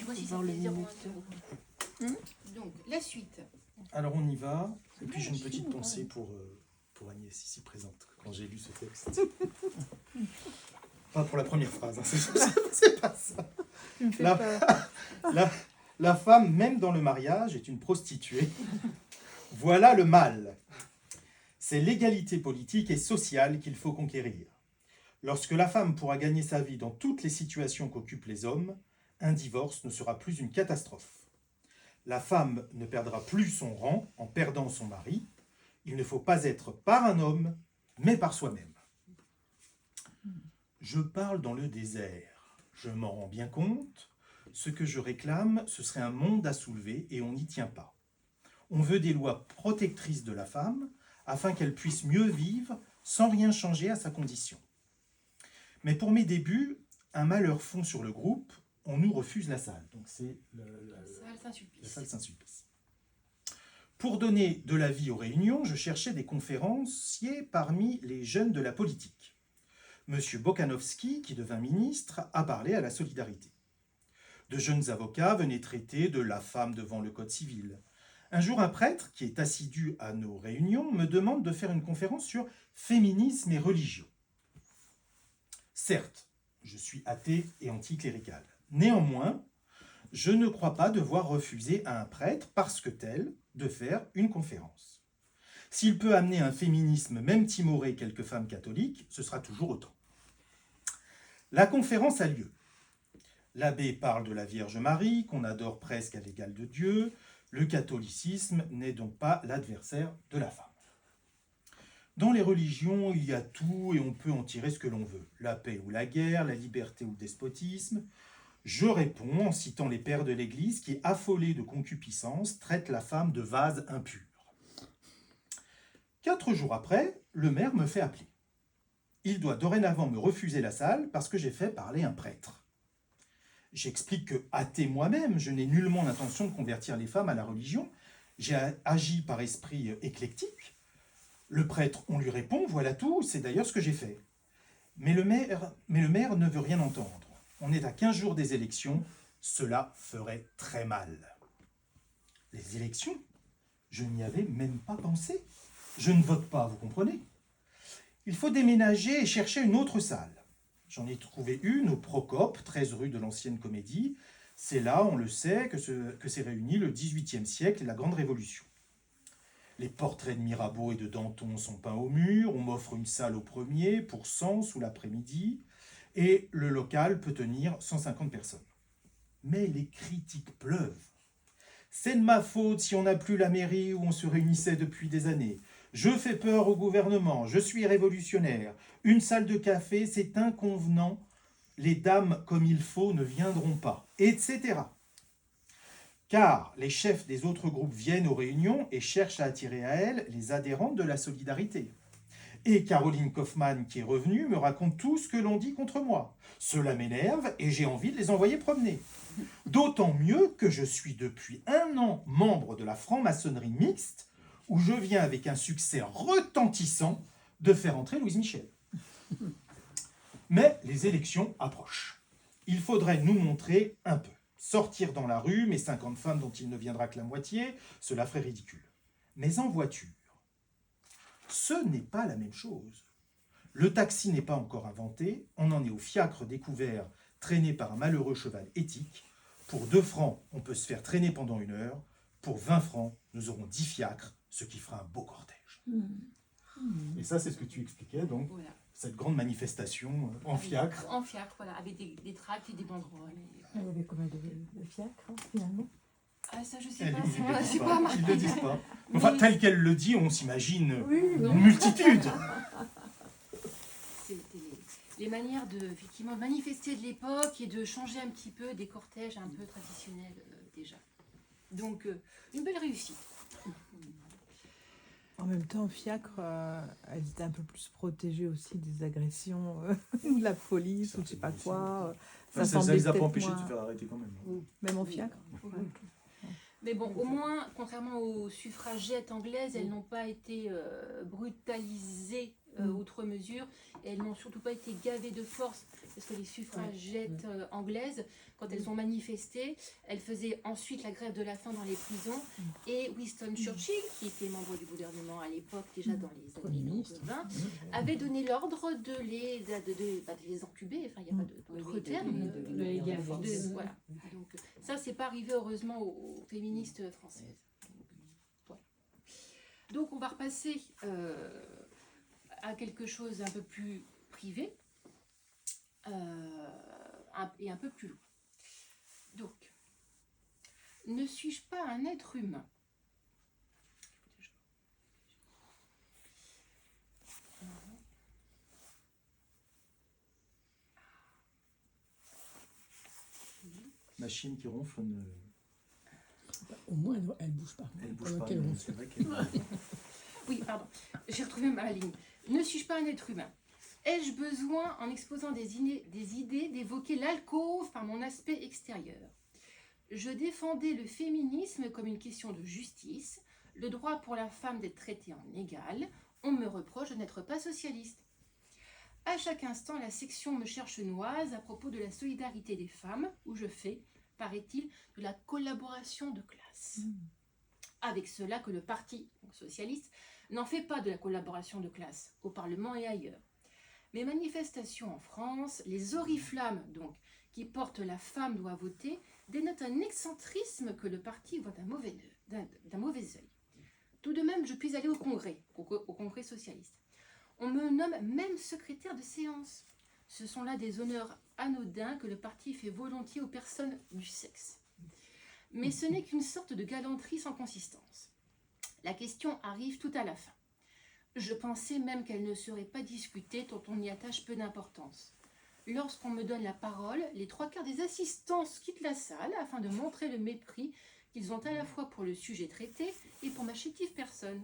Voici voir cette le pièce 0,1 minuteur. €. Donc, la suite. Alors on y va. Et puis j'ai une petite pensée pour Agnès ici présente quand j'ai lu ce texte. Pas pour la première phrase, hein, c'est pas ça. Tu me fais La- peur. La femme, même dans le mariage, est une prostituée. Voilà le mal. C'est l'égalité politique et sociale qu'il faut conquérir. Lorsque la femme pourra gagner sa vie dans toutes les situations qu'occupent les hommes, un divorce ne sera plus une catastrophe. La femme ne perdra plus son rang en perdant son mari. Il ne faut pas être par un homme, mais par soi-même. Je parle dans le désert. Je m'en rends bien compte. Ce que je réclame, ce serait un monde à soulever et on n'y tient pas. On veut des lois protectrices de la femme afin qu'elle puisse mieux vivre sans rien changer à sa condition. Mais pour mes débuts, un malheur fond sur le groupe, on nous refuse la salle. Donc c'est la salle Saint-Sulpice. Pour donner de la vie aux réunions, je cherchais des conférenciers parmi les jeunes de la politique. Monsieur Bokanowski, qui devint ministre, a parlé à la solidarité. De jeunes avocats venaient traiter de la femme devant le code civil. Un jour, un prêtre, qui est assidu à nos réunions, me demande de faire une conférence sur féminisme et religion. Certes, je suis athée et anticlérical. Néanmoins, je ne crois pas devoir refuser à un prêtre, parce que tel, de faire une conférence. S'il peut amener un féminisme, même timoré, quelques femmes catholiques, ce sera toujours autant. La conférence a lieu. L'abbé parle de la Vierge Marie, qu'on adore presque à l'égal de Dieu. Le catholicisme n'est donc pas l'adversaire de la femme. Dans les religions, il y a tout et on peut en tirer ce que l'on veut. La paix ou la guerre, la liberté ou le despotisme. Je réponds en citant les pères de l'Église qui, affolés de concupiscence, traitent la femme de vase impur. 4 jours après, le maire me fait appeler. Il doit dorénavant me refuser la salle parce que j'ai fait parler un prêtre. J'explique que, athée moi-même, je n'ai nullement l'intention de convertir les femmes à la religion. J'ai agi par esprit éclectique. Le prêtre, on lui répond, voilà tout, c'est d'ailleurs ce que j'ai fait. Mais le maire ne veut rien entendre. On est à 15 jours des élections, cela ferait très mal. Les élections? Je n'y avais même pas pensé. Je ne vote pas, vous comprenez? Il faut déménager et chercher une autre salle. J'en ai trouvé une au Procope, 13 rue de l'Ancienne Comédie. C'est là, on le sait, que s'est réuni le XVIIIe siècle et la Grande Révolution. Les portraits de Mirabeau et de Danton sont peints au mur. On m'offre une salle au premier pour 100 sous l'après-midi. Et le local peut tenir 150 personnes. Mais les critiques pleuvent. C'est de ma faute si on n'a plus la mairie où on se réunissait depuis des années. Je fais peur au gouvernement, je suis révolutionnaire. Une salle de café, c'est inconvenant. Les dames comme il faut ne viendront pas, etc. Car les chefs des autres groupes viennent aux réunions et cherchent à attirer à elles les adhérentes de la solidarité. Et Caroline Kaufmann, qui est revenue, me raconte tout ce que l'on dit contre moi. Cela m'énerve et j'ai envie de les envoyer promener. D'autant mieux que je suis depuis 1 an membre de la franc-maçonnerie mixte, où je viens avec un succès retentissant de faire entrer Louise Michel. Mais les élections approchent. Il faudrait nous montrer un peu. Sortir dans la rue, mes 50 femmes dont il ne viendra que la moitié, cela ferait ridicule. Mais en voiture, ce n'est pas la même chose. Le taxi n'est pas encore inventé, on en est au fiacre découvert, traîné par un malheureux cheval éthique. Pour 2 francs, on peut se faire traîner pendant 1 heure. Pour 20 francs, nous aurons 10 fiacres, ce qui fera un beau cortège. Et ça, c'est ce que tu expliquais, donc, Voilà. cette grande manifestation en fiacre. En fiacre, voilà, avec des tracts et des banderoles. Il y avait combien de fiacres, finalement? Ah, ça, je sais Ils pas, ne c'est pas ils le disent pas. Enfin, Mais- tel qu'elle le dit, on s'imagine Oui, une multitude. C'était les manières de effectivement manifester de l'époque et de changer un petit peu des cortèges un peu traditionnels déjà. Donc une belle réussite. En même temps, fiacre, elles étaient un peu plus protégées aussi des agressions de la police ou je sais pas quoi. Ça semblait les a pas peut-être empêchés de moins- se faire arrêter quand même. Même en fiacre. Mais bon, au moins, contrairement aux suffragettes anglaises, elles n'ont pas été brutalisées outre mesure. Et elles n'ont surtout pas été gavées de force, parce que les suffragettes anglaises, quand elles ont manifesté, elles faisaient ensuite la grève de la faim dans les prisons. Et Winston Churchill, qui était membre du gouvernement à l'époque, déjà dans les années 20, avait donné l'ordre de les encuber. Enfin, il n'y a pas d'autre terme. Voilà. Donc, ça, c'est pas arrivé heureusement aux féministes françaises. Donc, on va repasser à quelque chose d'un peu plus privé et un peu plus loin. Donc, ne suis-je pas un être humain? Machine qui ronfle, ne... Au moins, elle bouge pas. elle bouge pas. Qu'elle mais ronfle. c'est vrai qu'elle... Oui, pardon, j'ai retrouvé ma ligne. Ne suis-je pas un être humain? Ai-je besoin, en exposant des idées, d'évoquer l'alcôve par mon aspect extérieur? Je défendais le féminisme comme une question de justice, le droit pour la femme d'être traitée en égale. On me reproche de n'être pas socialiste. À chaque instant, la section me cherche noise à propos de la solidarité des femmes, où je fais, paraît-il, de la collaboration de classe. Avec cela que le parti socialiste n'en fait pas de la collaboration de classe, au Parlement et ailleurs. Mes manifestations en France, les oriflammes donc, qui portent la femme doit voter, dénotent un excentrisme que le parti voit d'un mauvais œil. Tout de même, je puis aller au congrès socialiste. On me nomme même secrétaire de séance. Ce sont là des honneurs anodins que le parti fait volontiers aux personnes du sexe. Mais ce n'est qu'une sorte de galanterie sans consistance. La question arrive tout à la fin. Je pensais même qu'elle ne serait pas discutée tant on y attache peu d'importance. Lorsqu'on me donne la parole, les 3/4 des assistants quittent la salle afin de montrer le mépris qu'ils ont à la fois pour le sujet traité et pour ma chétive personne.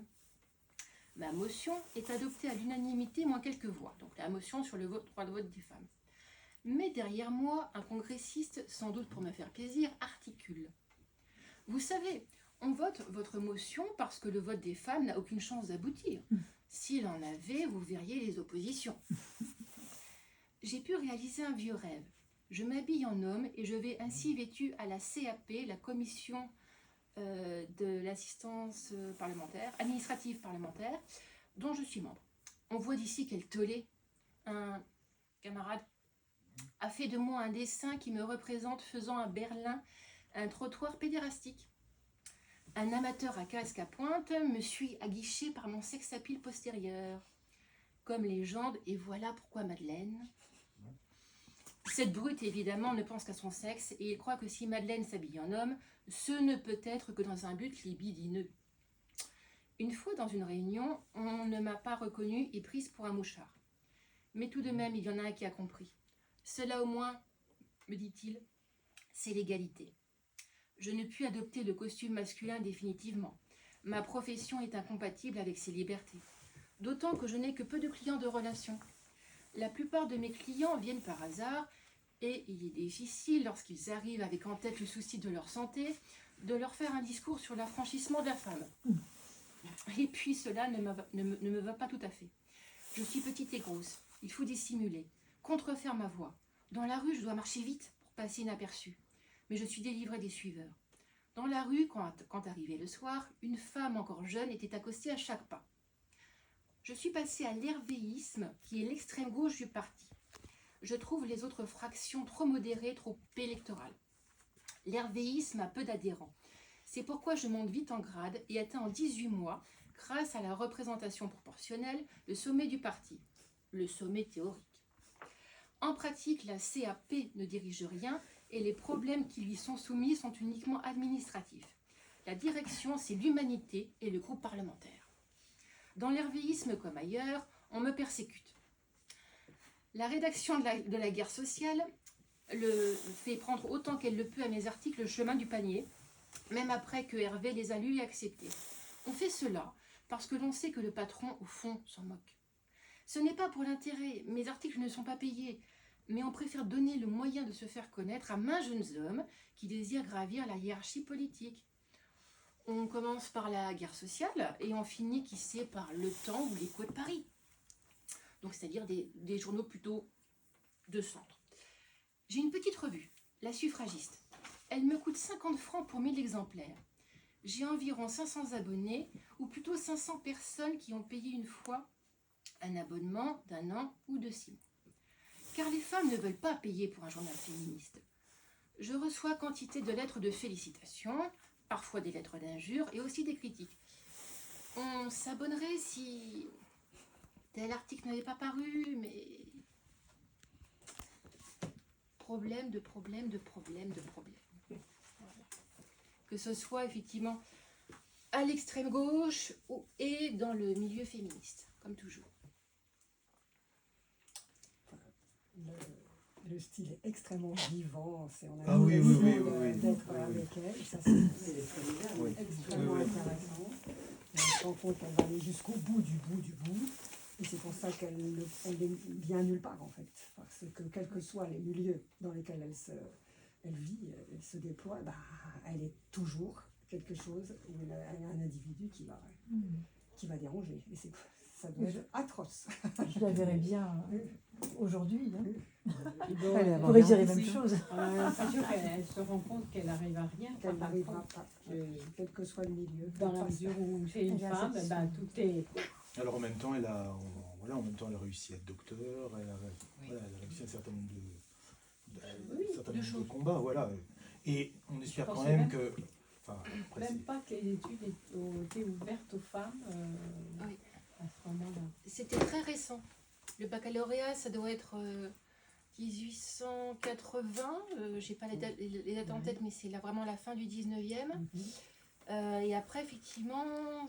Ma motion est adoptée à l'unanimité moins quelques voix, donc la motion sur le droit de vote des femmes. Mais derrière moi, un congressiste, sans doute pour me faire plaisir, articule. Vous savez, on vote votre motion parce que le vote des femmes n'a aucune chance d'aboutir. S'il en avait, vous verriez les oppositions. J'ai pu réaliser un vieux rêve. Je m'habille en homme et je vais ainsi vêtue à la CAP, la commission de l'assistance administrative parlementaire, dont je suis membre. On voit d'ici quel tollé. Un camarade a fait de moi un dessin qui me représente faisant à Berlin un trottoir pédérastique. Un amateur à casque à pointe me suit aguiché par mon sex appeal postérieur. Comme légende, et voilà pourquoi Madeleine. Cette brute, évidemment, ne pense qu'à son sexe et il croit que si Madeleine s'habille en homme, ce ne peut être que dans un but libidineux. Une fois dans une réunion, on ne m'a pas reconnue et prise pour un mouchard. Mais tout de même, il y en a un qui a compris. Cela au moins, me dit-il, c'est l'égalité. Je ne puis adopter le costume masculin définitivement. Ma profession est incompatible avec ces libertés. D'autant que je n'ai que peu de clients de relation. La plupart de mes clients viennent par hasard et il est difficile, lorsqu'ils arrivent avec en tête le souci de leur santé, de leur faire un discours sur l'affranchissement de la femme. Et puis cela ne me va pas tout à fait. Je suis petite et grosse, il faut dissimuler, contrefaire ma voix. Dans la rue, je dois marcher vite pour passer inaperçue. Mais je suis délivrée des suiveurs. Dans la rue, quand arrivait le soir, une femme encore jeune était accostée à chaque pas. Je suis passée à l'hervéisme, qui est l'extrême gauche du parti. Je trouve les autres fractions trop modérées, trop électorales. L'hervéisme a peu d'adhérents. C'est pourquoi je monte vite en grade et atteins en 18 mois, grâce à la représentation proportionnelle, le sommet du parti, le sommet théorique. En pratique, la CAP ne dirige rien et les problèmes qui lui sont soumis sont uniquement administratifs. La direction, c'est l'humanité et le groupe parlementaire. Dans l'hervéisme comme ailleurs, on me persécute. La rédaction de la guerre sociale le fait prendre autant qu'elle le peut à mes articles le chemin du panier, même après que Hervé les a lus et acceptés. On fait cela parce que l'on sait que le patron, au fond, s'en moque. Ce n'est pas pour l'intérêt, mes articles ne sont pas payés, mais on préfère donner le moyen de se faire connaître à maints jeunes hommes qui désirent gravir la hiérarchie politique. On commence par la guerre sociale et on finit, qui sait, par Le Temps ou l'Écho de Paris. donc c'est-à-dire des journaux plutôt de centre. J'ai une petite revue, La Suffragiste. Elle me coûte 50 francs pour 1000 exemplaires. J'ai environ 500 abonnés, ou plutôt 500 personnes qui ont payé une fois un abonnement d'1 an ou de 6 mois. Car les femmes ne veulent pas payer pour un journal féministe. Je reçois quantité de lettres de félicitations, parfois des lettres d'injures et aussi des critiques. On s'abonnerait si tel article n'avait pas paru, mais... Problème de problème de problème de problème. Voilà. Que ce soit effectivement à l'extrême gauche et dans le milieu féministe, comme toujours. Le style est extrêmement vivant, on a Ah oui, l'impression oui, oui, oui, d'être oui, avec oui. elle, ça c'est Oui. extrêmement Oui, oui. intéressant. On se rend compte qu'elle va aller jusqu'au bout du bout du bout, et c'est pour ça qu'elle est bien nulle part en fait, parce que quels que soient les milieux dans lesquels elle vit, elle se déploie, bah, elle est toujours quelque chose, où elle a un individu qui va déranger, et ça doit être atroce. Je la verrais bien aujourd'hui. Hein. Elle Pour dire les bien mêmes aussi. choses. C'est sûr qu'elle se rend compte qu'elle n'arrive à rien. Qu'elle par n'arrivera contre, pas, que quel que soit le milieu. dans la Pas ça. mesure où c'est une Elle est femme, assez ben, tout est... Alors en même temps, elle a réussi à être docteur, elle a réussi un certain nombre de combats, voilà. Et on espère pense quand même même- que... Enfin, après, Même c'est- pas que les études étaient ouvertes aux femmes Oui. à ce moment-là. C'était très récent. Le baccalauréat, ça doit être 1880. J'ai pas les dates en tête, mais c'est là vraiment la fin du 19e. Et après, effectivement,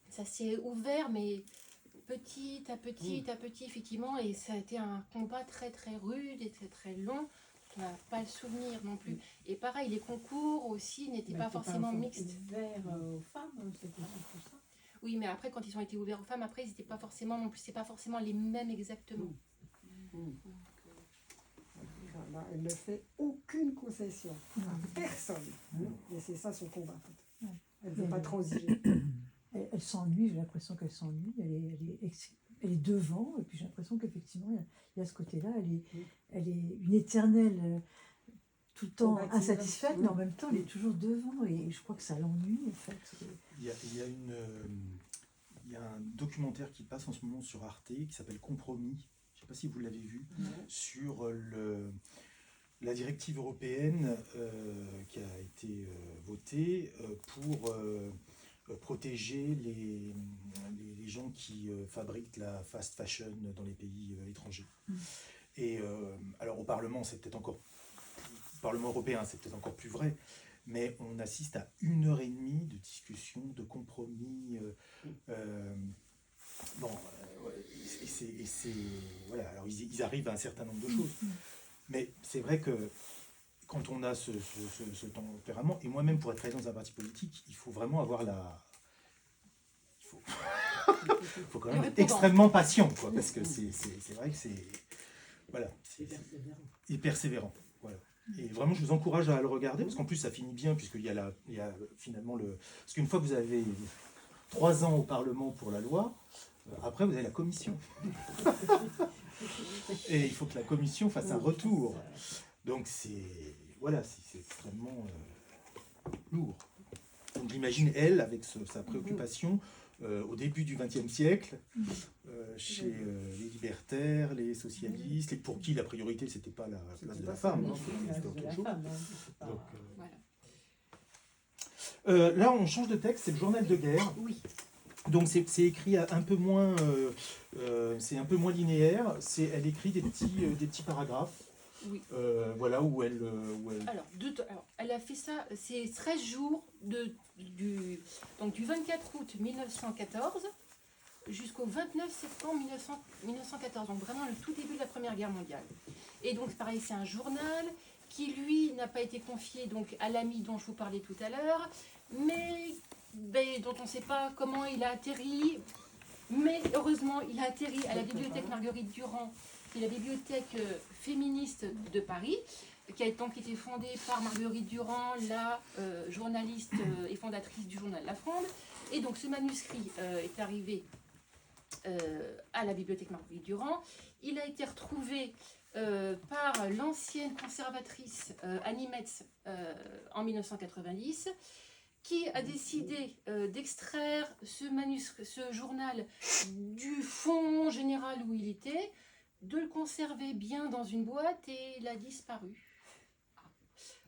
ça s'est ouvert, mais petit à petit, effectivement. Et ça a été un combat très, très rude et très, très long. On n'a pas le souvenir non plus. Et pareil, les concours aussi n'étaient Mais pas c'est forcément mixtes. ouvert aux femmes, c'était surtout ça. Oui, mais après, quand ils ont été ouverts aux femmes, après, ils n'étaient pas forcément non plus. C'est pas forcément les mêmes exactement. Voilà, elle ne fait aucune concession à personne. Et c'est ça son combat. En fait. Ouais. Elle ne veut Mais pas elle- transiger. Elle s'ennuie, j'ai l'impression qu'elle s'ennuie. Elle est devant, et puis j'ai l'impression qu'effectivement, il y a ce côté-là. Elle est une éternelle, tout le temps Combative. insatisfaite, mais en même temps, elle est toujours devant. Et je crois que ça l'ennuie, en fait. Il y a un documentaire qui passe en ce moment sur Arte qui s'appelle Compromis. Je ne sais pas si vous l'avez vu, sur la directive européenne qui a été votée pour protéger les gens qui fabriquent la fast fashion dans les pays étrangers. Et alors au Parlement, au Parlement européen, c'est peut-être encore plus vrai, mais on assiste à 1h30 de discussion, de compromis. Voilà, alors ils arrivent à un certain nombre de choses. Mais c'est vrai que quand on a ce tempérament, et moi-même pour être président dans un parti politique, il faut vraiment avoir il faut quand même être extrêmement patient, quoi, parce que c'est vrai que c'est... Voilà, et persévérant. Voilà. Et vraiment, je vous encourage à le regarder, parce qu'en plus, ça finit bien, puisqu'il y a finalement le... Parce qu'une fois que vous avez 3 ans au Parlement pour la loi, après, vous avez la commission. Et il faut que la commission fasse un retour. Donc, c'est extrêmement lourd. Donc, j'imagine, elle, avec sa préoccupation, au début du XXe siècle, chez les libertaires, les socialistes, et pour qui la priorité, c'était pas la place de la femme, hein, c'était autre chose. Donc, Voilà. là, on change de texte, c'est le journal de guerre. Oui. Donc c'est écrit un peu moins, c'est un peu moins linéaire. Elle écrit des petits paragraphes. Oui. Voilà où elle. Alors, elle a fait ça, c'est 13 jours du 24 août 1914 jusqu'au 29 septembre 1914, donc vraiment le tout début de la Première Guerre mondiale. Et donc, pareil, c'est un journal qui, lui, n'a pas été confié donc, à l'ami dont je vous parlais tout à l'heure, mais dont on ne sait pas comment il a atterri. Mais heureusement, il a atterri à la bibliothèque Marguerite Durand, qui est la bibliothèque féministe de Paris, qui a donc été fondée par Marguerite Durand, la journaliste et fondatrice du journal La Fronde. Et donc ce manuscrit est arrivé à la bibliothèque Marguerite-Durand. Il a été retrouvé par l'ancienne conservatrice Annie Metz en 1990, qui a décidé d'extraire ce journal du fond général où il était, de le conserver bien dans une boîte, et il a disparu.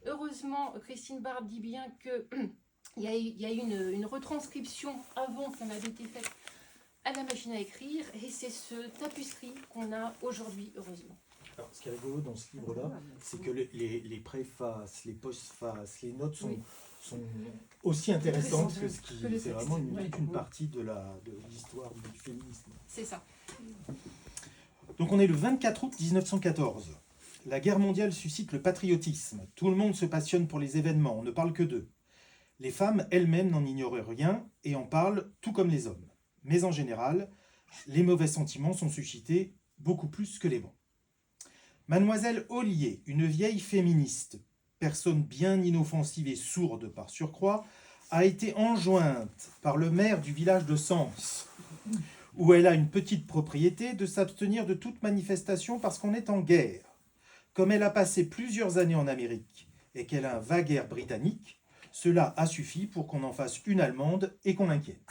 Heureusement, Christine Barbe dit bien que il y a eu une retranscription avant qu'on avait été faite à la machine à écrire, et c'est ce tapuscrit qu'on a aujourd'hui, heureusement. Alors, ce qui est rigolo dans ce livre-là, c'est que les préfaces, les postfaces, les notes sont aussi intéressantes que ce qui... Que le C'est texte. vraiment Ouais. toute une partie de l'histoire du féminisme. C'est ça. Donc on est le 24 août 1914. La guerre mondiale suscite le patriotisme. Tout le monde se passionne pour les événements, on ne parle que d'eux. Les femmes elles-mêmes n'en ignorent rien et en parlent tout comme les hommes. Mais en général, les mauvais sentiments sont suscités beaucoup plus que les bons. Mademoiselle Ollier, une vieille féministe, personne bien inoffensive et sourde par surcroît, a été enjointe par le maire du village de Sens, où elle a une petite propriété, de s'abstenir de toute manifestation parce qu'on est en guerre. Comme elle a passé plusieurs années en Amérique et qu'elle a un vague air britannique, cela a suffi pour qu'on en fasse une allemande et qu'on l'inquiète.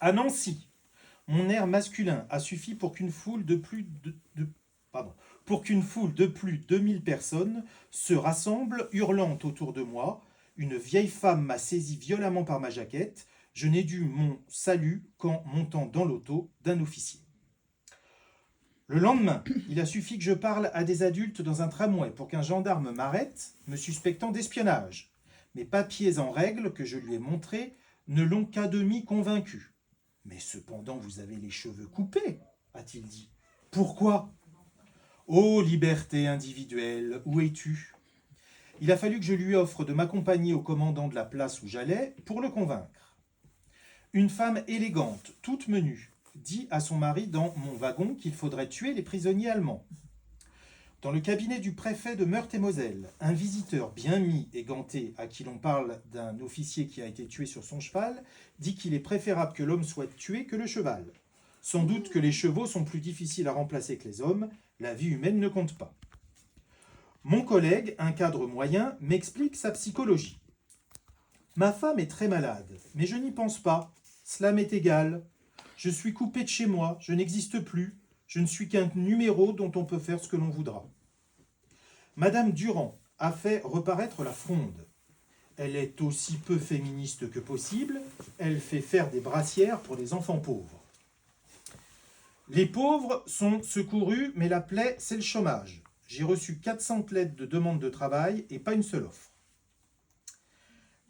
À Nancy, mon air masculin a suffi pour qu'une foule de plus de 2000 personnes se rassemble, hurlant autour de moi. Une vieille femme m'a saisi violemment par ma jaquette. Je n'ai dû mon salut qu'en montant dans l'auto d'un officier. Le lendemain, il a suffi que je parle à des adultes dans un tramway pour qu'un gendarme m'arrête, me suspectant d'espionnage. Mes papiers en règle que je lui ai montrés ne l'ont qu'à demi convaincu. « Mais cependant, vous avez les cheveux coupés, a-t-il dit. « Pourquoi ? Ô liberté individuelle, où es-tu » Il a fallu que je lui offre de m'accompagner au commandant de la place où j'allais pour le convaincre. Une femme élégante, toute menue, dit à son mari dans mon wagon qu'il faudrait tuer les prisonniers allemands. Dans le cabinet du préfet de Meurthe-et-Moselle, un visiteur bien mis et ganté, à qui l'on parle d'un officier qui a été tué sur son cheval, dit qu'il est préférable que l'homme soit tué que le cheval. Sans doute que les chevaux sont plus difficiles à remplacer que les hommes, la vie humaine ne compte pas. Mon collègue, un cadre moyen, m'explique sa psychologie. Ma femme est très malade, mais je n'y pense pas. Cela m'est égal. Je suis coupé de chez moi, je n'existe plus. Je ne suis qu'un numéro dont on peut faire ce que l'on voudra. Madame Durand a fait reparaître la Fronde. Elle est aussi peu féministe que possible. Elle fait faire des brassières pour les enfants pauvres. Les pauvres sont secourus, mais la plaie, c'est le chômage. J'ai reçu 400 lettres de demande de travail et pas une seule offre.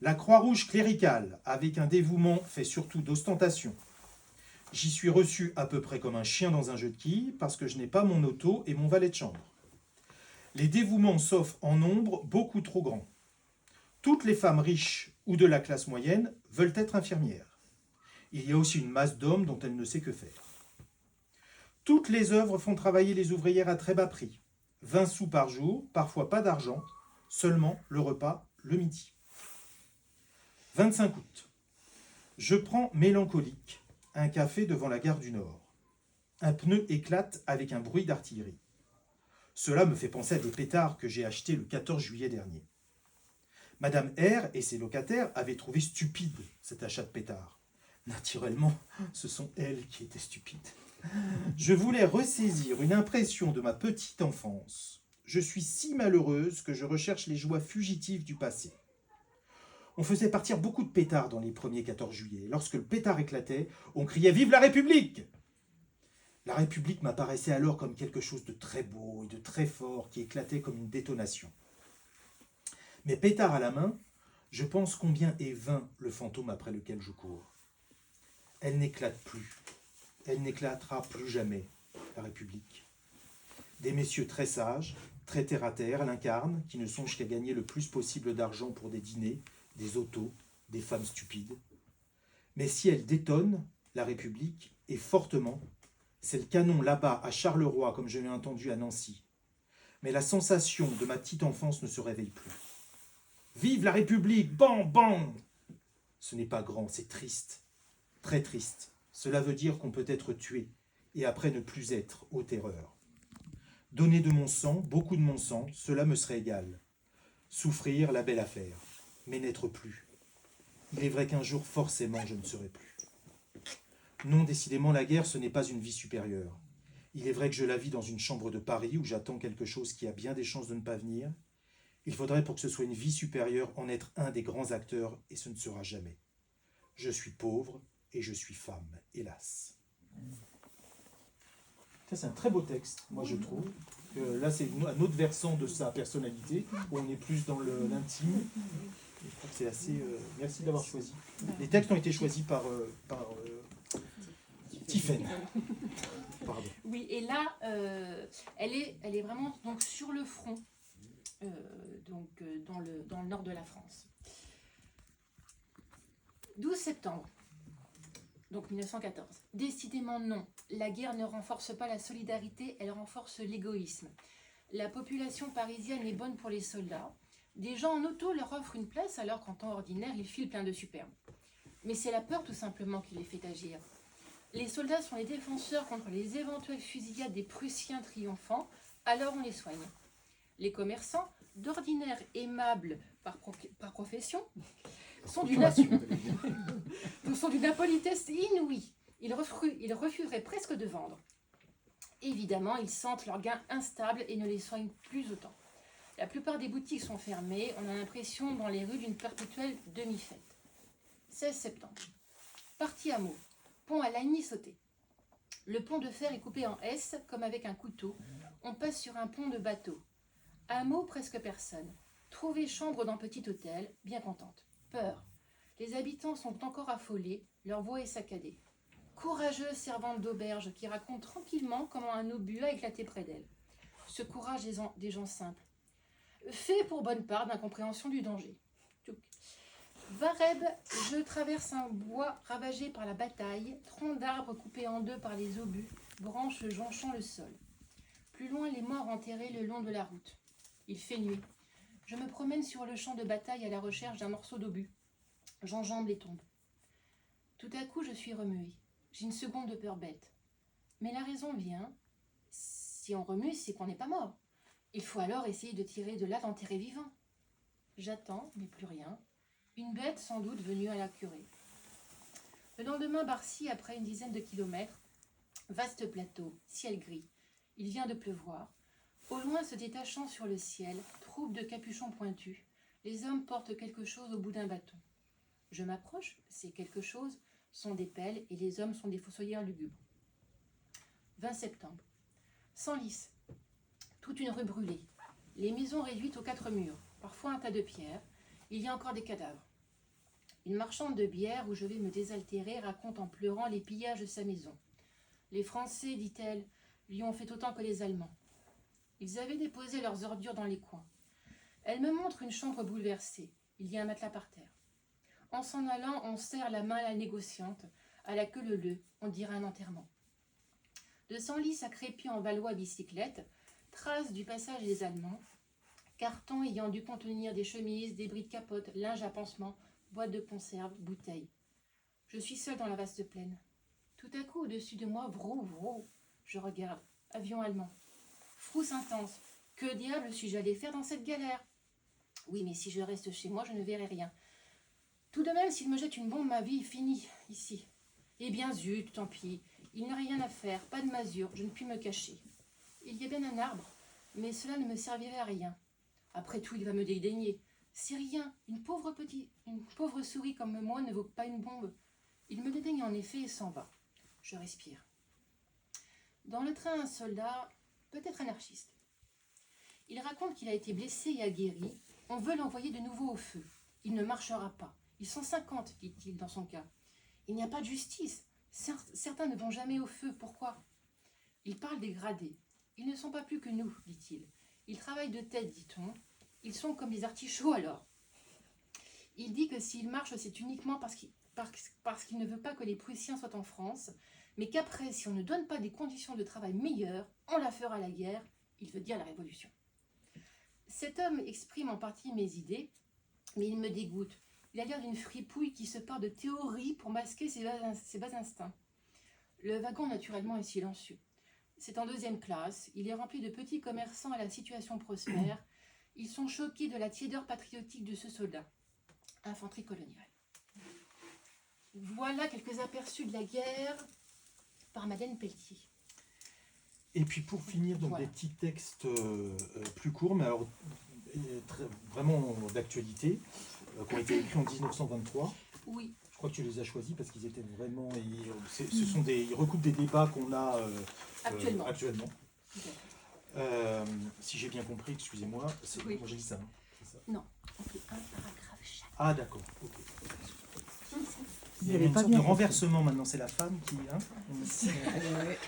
La Croix-Rouge cléricale, avec un dévouement fait surtout d'ostentation. J'y suis reçu à peu près comme un chien dans un jeu de quilles parce que je n'ai pas mon auto et mon valet de chambre. Les dévouements s'offrent en nombre beaucoup trop grand. Toutes les femmes riches ou de la classe moyenne veulent être infirmières. Il y a aussi une masse d'hommes dont elle ne sait que faire. Toutes les œuvres font travailler les ouvrières à très bas prix. 20 sous par jour, parfois pas d'argent, seulement le repas le midi. 25 août. Je prends mélancolique un café devant la gare du Nord. Un pneu éclate avec un bruit d'artillerie. Cela me fait penser à des pétards que j'ai achetés le 14 juillet dernier. Madame R et ses locataires avaient trouvé stupide cet achat de pétards. Naturellement, ce sont elles qui étaient stupides. Je voulais ressaisir une impression de ma petite enfance. Je suis si malheureuse que je recherche les joies fugitives du passé. On faisait partir beaucoup de pétards dans les premiers 14 juillet. Lorsque le pétard éclatait, on criait « Vive la République !» La République m'apparaissait alors comme quelque chose de très beau et de très fort qui éclatait comme une détonation. Mais pétard à la main, je pense combien est vain le fantôme après lequel je cours. Elle n'éclate plus. Elle n'éclatera plus jamais, la République. Des messieurs très sages, très terre-à-terre, l'incarnent, qui ne songent qu'à gagner le plus possible d'argent pour des dîners, des autos, des femmes stupides. Mais si elle détonne, la République, et fortement, c'est le canon là-bas à Charleroi, comme je l'ai entendu à Nancy. Mais la sensation de ma petite enfance ne se réveille plus. Vive la République, bam, bam! Ce n'est pas grand, c'est triste, très triste, Cela veut dire qu'on peut être tué, et après ne plus être, ô terreur. Donner de mon sang, beaucoup de mon sang, cela me serait égal. Souffrir, la belle affaire, mais n'être plus. Il est vrai qu'un jour, forcément, je ne serai plus. Non, décidément, la guerre, ce n'est pas une vie supérieure. Il est vrai que je la vis dans une chambre de Paris où j'attends quelque chose qui a bien des chances de ne pas venir. Il faudrait pour que ce soit une vie supérieure en être un des grands acteurs, et ce ne sera jamais. Je suis pauvre et je suis femme, hélas. Ça, c'est un très beau texte, moi je trouve. Là, c'est un autre versant de sa personnalité, où on est plus dans l'intime. Je trouve que c'est assez... merci d'avoir choisi. Les textes ont été choisis par Tiphaine. Pardon. Oui, et là, elle est vraiment donc, sur le front, dans le nord de la France. 12 septembre, donc 1914. Décidément non, la guerre ne renforce pas la solidarité, elle renforce l'égoïsme. La population parisienne est bonne pour les soldats. Des gens en auto leur offrent une place alors qu'en temps ordinaire, ils filent plein de superbes. Mais c'est la peur tout simplement qui les fait agir. Les soldats sont les défenseurs contre les éventuelles fusillades des Prussiens triomphants, alors on les soigne. Les commerçants, d'ordinaire aimables par profession, sont d'une impolitesse inouïe. Ils refuseraient presque de vendre. Évidemment, ils sentent leurs gains instables et ne les soignent plus autant. La plupart des boutiques sont fermées, on a l'impression dans les rues d'une perpétuelle demi-fête. 16 septembre. Partie à Meaux. Pont à Lagny sauté. Le pont de fer est coupé en S, comme avec un couteau. On passe sur un pont de bateau. À Meaux, presque personne. Trouver chambre dans petit hôtel, bien contente. Peur. Les habitants sont encore affolés, leur voix est saccadée. Courageuse servante d'auberge qui raconte tranquillement comment un obus a éclaté près d'elle. Ce courage des gens simples. Fait pour bonne part d'incompréhension du danger. Vareb, je traverse un bois ravagé par la bataille, troncs d'arbres coupés en deux par les obus, branches jonchant le sol. Plus loin, les morts enterrés le long de la route. Il fait nuit. Je me promène sur le champ de bataille à la recherche d'un morceau d'obus. J'enjambe les tombes. Tout à coup, je suis remuée. J'ai une seconde de peur bête. Mais la raison vient. Si on remue, c'est qu'on n'est pas mort. Il faut alors essayer de tirer de là d'enterrer vivant. J'attends, mais plus rien. Une bête sans doute venue à la curée. Le lendemain, Barcy, après une dizaine de kilomètres, vaste plateau, ciel gris. Il vient de pleuvoir. Au loin, se détachant sur le ciel, troupe de capuchons pointus, les hommes portent quelque chose au bout d'un bâton. Je m'approche, ces quelque chose sont des pelles et les hommes sont des fossoyeurs lugubres. 20 septembre. Senlis. Toute une rue brûlée. Les maisons réduites aux 4 murs, parfois un tas de pierres. Il y a encore des cadavres. Une marchande de bière où je vais me désaltérer raconte en pleurant les pillages de sa maison. Les Français, dit-elle, lui ont fait autant que les Allemands. Ils avaient déposé leurs ordures dans les coins. Elle me montre une chambre bouleversée. Il y a un matelas par terre. En s'en allant, on serre la main à la négociante, à la queue leu, on dirait un enterrement. De Senlis à Crépy en Valois bicyclette, trace du passage des Allemands, carton ayant dû contenir des chemises, des bris de capote, linge à pansement, boîte de conserve, bouteilles. Je suis seule dans la vaste plaine. Tout à coup, au-dessus de moi, vrou, vrou, je regarde. Avion allemand. Frousse intense. Que diable suis-je allé faire dans cette galère? Oui, mais si je reste chez moi, je ne verrai rien. Tout de même, s'il me jette une bombe, ma vie est finie, ici. Eh bien, zut, tant pis. Il n'y a rien à faire, pas de masure, je ne puis me cacher. Il y a bien un arbre, mais cela ne me servirait à rien. Après tout, il va me dédaigner. C'est rien, une pauvre souris comme moi ne vaut pas une bombe. Il me dédaigne en effet et s'en va. Je respire. Dans le train, un soldat, peut-être anarchiste. Il raconte qu'il a été blessé et aguerri. On veut l'envoyer de nouveau au feu. Il ne marchera pas. Ils sont 50, dit-il dans son cas. Il n'y a pas de justice. Certains ne vont jamais au feu. Pourquoi? Il parle des gradés. Ils ne sont pas plus que nous, dit-il. Ils travaillent de tête, dit-on. Ils sont comme des artichauts alors. Il dit que s'il marche, c'est uniquement parce qu'il ne veut pas que les Prussiens soient en France, mais qu'après, si on ne donne pas des conditions de travail meilleures, on la fera la guerre, il veut dire la révolution. Cet homme exprime en partie mes idées, mais il me dégoûte. Il a l'air d'une fripouille qui se part de théories pour masquer ses bas instincts. Le wagon, naturellement, est silencieux. C'est en 2e classe. Il est rempli de petits commerçants à la situation prospère. Ils sont choqués de la tiédeur patriotique de ce soldat. Infanterie coloniale. Voilà quelques aperçus de la guerre par Madeleine Pelletier. Et puis pour finir, donc Voilà. des petits textes plus courts, mais alors vraiment d'actualité, qui ont été écrits en 1923. Oui, Je crois que tu les as choisis parce qu'ils étaient vraiment. Ils recoupent des débats qu'on a Actuellement. actuellement. tout à fait. Si j'ai bien compris, excusez-moi, Oui. moi j'ai dit ça. Hein, c'est ça. Non, on fait un paragraphe chaque. Ah d'accord. Ok. Il y Vous a avez une pas sorte bien de compris. renversement maintenant, c'est la femme qui. Hein,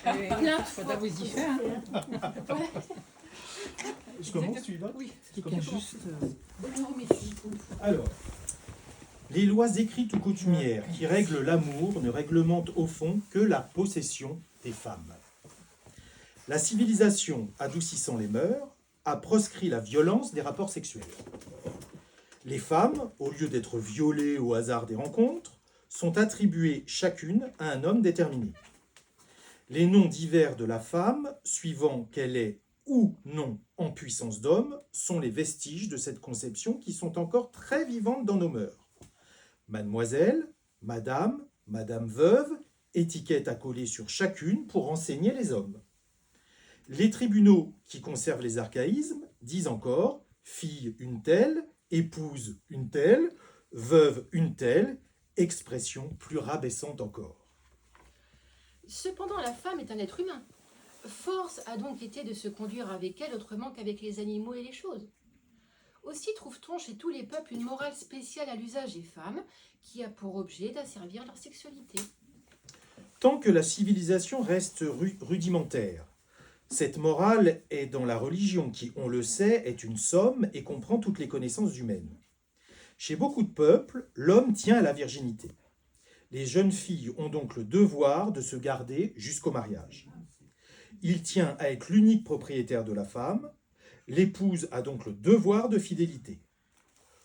Plein de Faudra fois. vous y faire. Hein. je commence, tu y vas Oui. Quelqu'un juste. Non, mais Alors, les lois écrites ou coutumières qui règlent l'amour ne réglementent au fond que la possession des femmes. La civilisation, adoucissant les mœurs, a proscrit la violence des rapports sexuels. Les femmes, au lieu d'être violées au hasard des rencontres, sont attribuées chacune à un homme déterminé. Les noms divers de la femme, suivant qu'elle est ou non en puissance d'homme, sont les vestiges de cette conception qui sont encore très vivantes dans nos mœurs. Mademoiselle, madame, madame veuve, étiquette à coller sur chacune pour renseigner les hommes. Les tribunaux qui conservent les archaïsmes disent encore fille une telle, épouse une telle, veuve une telle, expression plus rabaissante encore. cependant, la femme est un être humain. Force a donc été de se conduire avec elle autrement qu'avec les animaux et les choses. Aussi trouve-t-on chez tous les peuples une morale spéciale à l'usage des femmes qui a pour objet d'asservir leur sexualité. Tant que la civilisation reste rudimentaire, cette morale est dans la religion qui, on le sait, est une somme et comprend toutes les connaissances humaines. Chez beaucoup de peuples, l'homme tient à la virginité. Les jeunes filles ont donc le devoir de se garder jusqu'au mariage. Il tient à être l'unique propriétaire de la femme. L'épouse a donc le devoir de fidélité.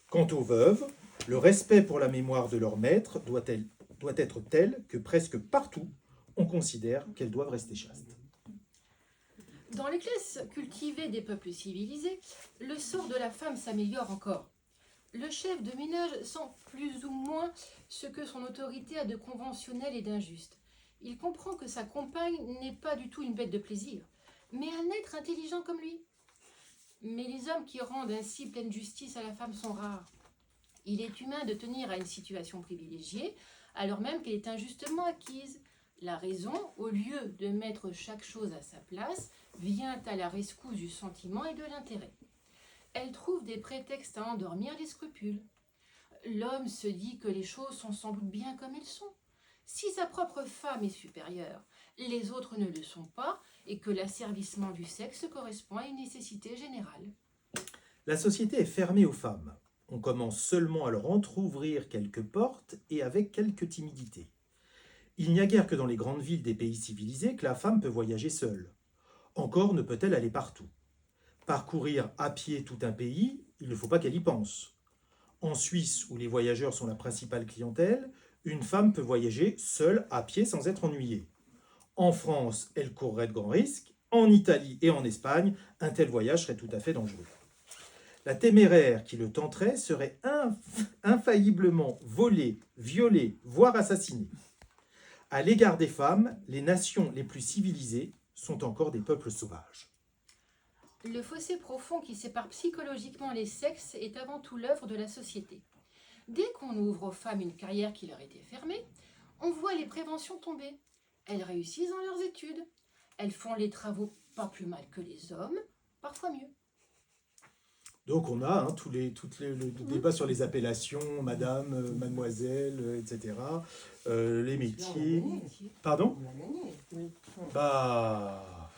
Quant aux veuves, le respect pour la mémoire de leur maître doit être tel que presque partout, on considère qu'elles doivent rester chastes. Dans les classes cultivées des peuples civilisés, le sort de la femme s'améliore encore. Le chef de ménage sent plus ou moins ce que son autorité a de conventionnel et d'injuste. Il comprend que sa compagne n'est pas du tout une bête de plaisir, mais un être intelligent comme lui. Mais les hommes qui rendent ainsi pleine justice à la femme sont rares. Il est humain de tenir à une situation privilégiée, alors même qu'elle est injustement acquise. La raison, au lieu de mettre chaque chose à sa place, vient à la rescousse du sentiment et de l'intérêt. Elle trouve des prétextes à endormir les scrupules. L'homme se dit que les choses sont sans doute bien comme elles sont. Si sa propre femme est supérieure, les autres ne le sont pas, et que l'asservissement du sexe correspond à une nécessité générale. La société est fermée aux femmes. On commence seulement à leur entr'ouvrir quelques portes et avec quelque timidité. Il n'y a guère que dans les grandes villes des pays civilisés que la femme peut voyager seule. Encore ne peut-elle aller partout. Parcourir à pied tout un pays, il ne faut pas qu'elle y pense. En Suisse, où les voyageurs sont la principale clientèle, une femme peut voyager seule à pied sans être ennuyée. En France, elle courrait de grands risques. En Italie et en Espagne, un tel voyage serait tout à fait dangereux. La téméraire qui le tenterait serait infailliblement volée, violée, voire assassinée. À l'égard des femmes, les nations les plus civilisées sont encore des peuples sauvages. Le fossé profond qui sépare psychologiquement les sexes est avant tout l'œuvre de la société. Dès qu'on ouvre aux femmes une carrière qui leur était fermée, on voit les préventions tomber. Elles réussissent dans leurs études. Elles font les travaux pas plus mal que les hommes, parfois mieux. Donc on a le débat sur les appellations, madame, mademoiselle, etc. Les métiers. Pardon? Bah...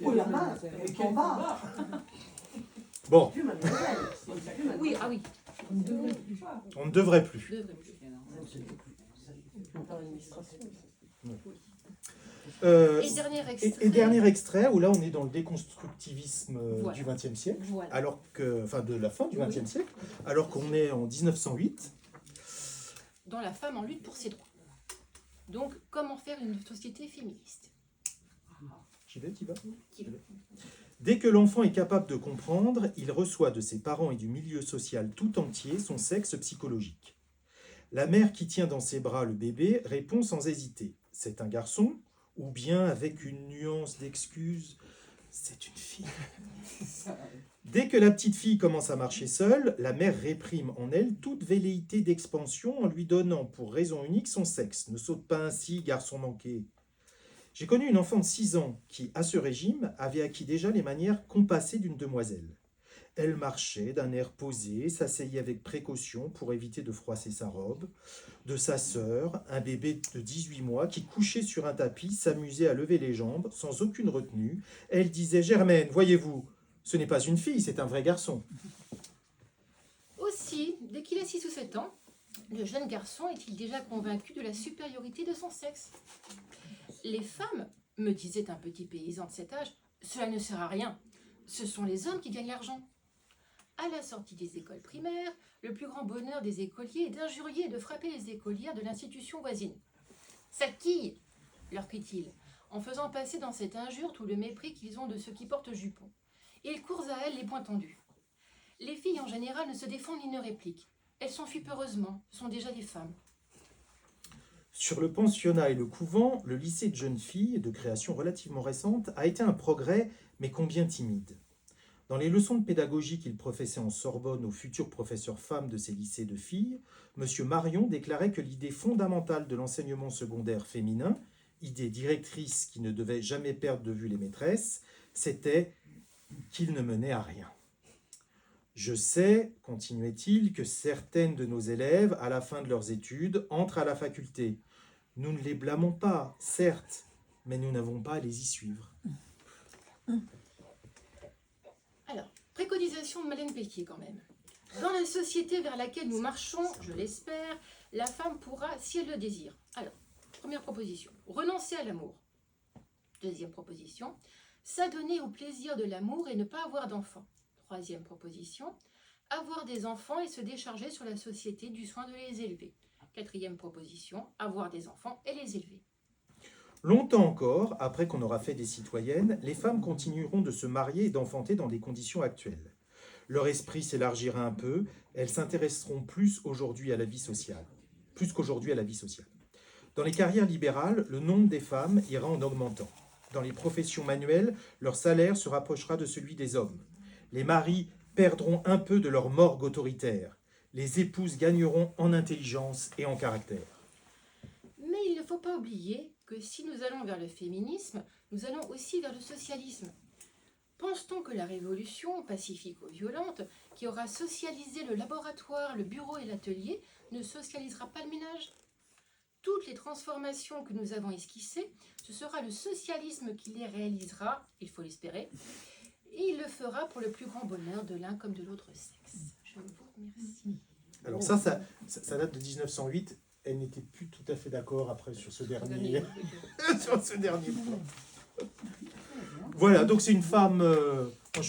Oh la main, le combat. Bon, Oui, ah oui. on ne devrait plus. Devrait plus. Et dernier extrait. Et dernier extrait, où là on est dans le déconstructivisme Voilà. du XXe siècle, Voilà. alors que, enfin de la fin du XXe siècle, alors qu'on est en 1908. Dans la femme en lutte pour ses droits. Donc, comment faire une société féministe? J'y vais, t'y vas. Qui veut? Dès que l'enfant est capable de comprendre, il reçoit de ses parents et du milieu social tout entier son sexe psychologique. La mère qui tient dans ses bras le bébé répond sans hésiter. C'est un garçon, ou bien avec une nuance d'excuse, c'est une fille. Dès que la petite fille commence à marcher seule, la mère réprime en elle toute velléité d'expansion en lui donnant pour raison unique son sexe. Ne saute pas ainsi, garçon manqué. J'ai connu une enfant de 6 ans qui, à ce régime, avait acquis déjà les manières compassées d'une demoiselle. Elle marchait d'un air posé, s'asseyait avec précaution pour éviter de froisser sa robe. De sa sœur, un bébé de 18 mois qui, couché sur un tapis, s'amusait à lever les jambes sans aucune retenue. Elle disait « Germaine, voyez-vous, ce n'est pas une fille, c'est un vrai garçon. » Aussi, dès qu'il a 6 ou 7 ans, le jeune garçon est-il déjà convaincu de la supériorité de son sexe? Les femmes, me disait un petit paysan de cet âge, cela ne sert à rien. Ce sont les hommes qui gagnent l'argent. À la sortie des écoles primaires, le plus grand bonheur des écoliers est d'injurier et de frapper les écolières de l'institution voisine. « Sale quille !» leur crie-t-il, en faisant passer dans cette injure tout le mépris qu'ils ont de ceux qui portent jupons. Et ils courent à elles les poings tendus. Les filles en général ne se défendent ni ne répliquent. Elles s'enfuient peureusement, ce sont déjà des femmes. Sur le pensionnat et le couvent, le lycée de jeunes filles, de création relativement récente, a été un progrès, mais combien timide. Dans les leçons de pédagogie qu'il professait en Sorbonne aux futurs professeurs femmes de ces lycées de filles, M. Marion déclarait que l'idée fondamentale de l'enseignement secondaire féminin, idée directrice qui ne devait jamais perdre de vue les maîtresses, c'était qu'il ne menait à rien. Je sais, continuait-il, que certaines de nos élèves, à la fin de leurs études, entrent à la faculté. Nous ne les blâmons pas, certes, mais nous n'avons pas à les y suivre. Alors, préconisation de Malène Pelletier quand même. Dans la société vers laquelle nous marchons, je l'espère, la femme pourra, si elle le désire. Alors, première proposition, renoncer à l'amour. Deuxième proposition, s'adonner au plaisir de l'amour et ne pas avoir d'enfants. Troisième proposition, avoir des enfants et se décharger sur la société du soin de les élever. Quatrième proposition, avoir des enfants et les élever. Longtemps encore, après qu'on aura fait des citoyennes, les femmes continueront de se marier et d'enfanter dans des conditions actuelles. Leur esprit s'élargira un peu, elles s'intéresseront plus qu'aujourd'hui à la vie sociale. Dans les carrières libérales, le nombre des femmes ira en augmentant. Dans les professions manuelles, leur salaire se rapprochera de celui des hommes. Les maris perdront un peu de leur morgue autoritaire. Les épouses gagneront en intelligence et en caractère. Mais il ne faut pas oublier que si nous allons vers le féminisme, nous allons aussi vers le socialisme. Pense-t-on que la révolution, pacifique ou violente, qui aura socialisé le laboratoire, le bureau et l'atelier, ne socialisera pas le ménage? Toutes les transformations que nous avons esquissées, ce sera le socialisme qui les réalisera, il faut l'espérer, et il le fera pour le plus grand bonheur de l'un comme de l'autre sexe. Je vous remercie. Alors ça date de 1908. Elle n'était plus tout à fait d'accord après sur ce dernier, sur ce dernier point. Voilà, donc c'est une femme... moi, je suis